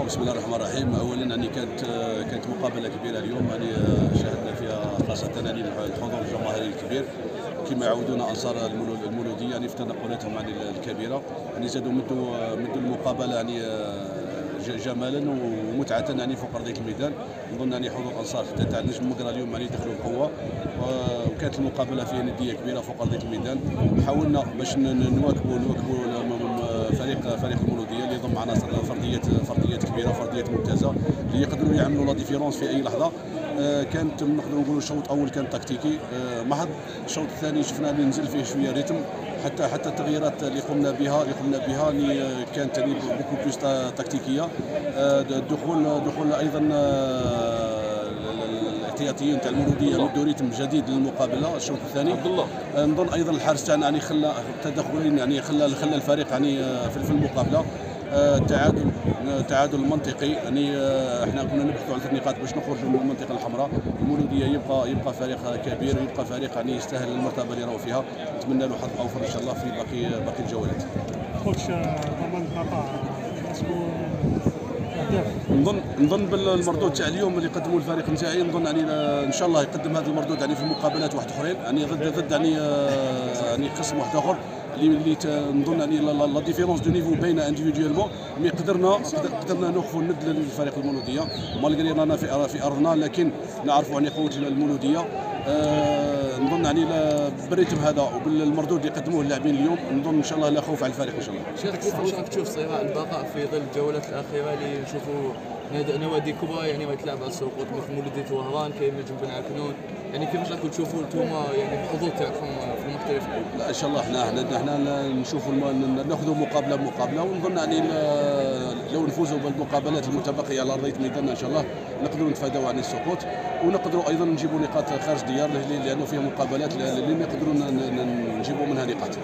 بسم الله الرحمن الرحيم. اولا يعني كانت مقابله كبيره اليوم، يعني شاهدنا فيها خاصه يعني الحضور الجماهيري الكبير كما يعودون انصار المولوديه يعني في تنقلاتهم يعني الكبيره، يعني زادوا مدوا المقابله يعني جمالا ومتعه يعني فوق ارضيه الميدان. نظن يعني حضور انصار حتى تاع نجم مقرا اليوم يعني دخلوا بقوه، وكانت المقابله فيها نديه كبيره فوق ارضيه الميدان. حاولنا باش نواكبوا فريق المولوديه اللي يضم عناصر فرديات كبيره، فرديات ممتازه اللي يقدروا يعملوا لا ديفيرونس في اي لحظه. كانت نقدروا نقولوا الشوط الاول كان تكتيكي محض. الشوط الثاني شفنا اللي نزل فيه شويه ريتم، حتى التغييرات اللي قمنا بها اللي كانت يعني بوكو بلوس تكتيكيه. دخول ايضا الاحتياطيين تاع المولوديه مدوا ريتم جديد للمقابله الشوط الثاني. نظن ايضا الحارس تاعنا يعني خلى تدخلين، يعني خلى الفريق يعني في المقابله. تعادل منطقي، يعني احنا كنا نبحثوا على 3 نقاط باش نخرجوا من المنطقه الحمراء. المولوديه يبقى فريق كبير، يبقى فريق يعني يستاهل المرتبه اللي راهو فيها. نتمنى له حظ اوفر ان شاء الله في باقي الجولات. كوتش ضمن النقاط نظن بالمردود تاع اليوم اللي قدموا الفريق نتاعي، نظن يعني ان شاء الله يقدم هذا المردود يعني في المقابلات واحد اخرين، يعني ضد يعني قسم واحد اخر اللي نظن يعني لا ديفيرونس دو نيفو باينه انديفيديوالمون، مي قدرنا نوقفوا الند للفريق المولوديه مالغري رانا في ارضنا، لكن نعرفوا يعني قوه المولوديه. نظن يعني بالريتم هذا وبالمردود اللي قدموه اللاعبين اليوم، نظن ان شاء الله لا خوف على الفريق ان شاء الله. شيخ كيفاش راك تشوف صراع البقاء في ظل الجولات الاخيره اللي نشوفوا نوادي كبرى يعني ويتلعب على السقوط مثل مولوديه وهران كاين نجم بن عكنون، يعني كيفاش راكم تشوفوا انتم يعني الحظوظ تاعكم في المختلف؟ لا ان شاء الله احنا نشوفوا ناخذوا مقابله بمقابله، ونظن يعني لو نفوزوا بالمقابلات المتبقيه على ارضيه ميداننا ان شاء الله نقدروا نتفادوا عن السقوط، ونقدروا ايضا نجيبوا نقاط خارج ديار لانه فيها مقابلات اللي نقدروا نجيبوا منها نقاط.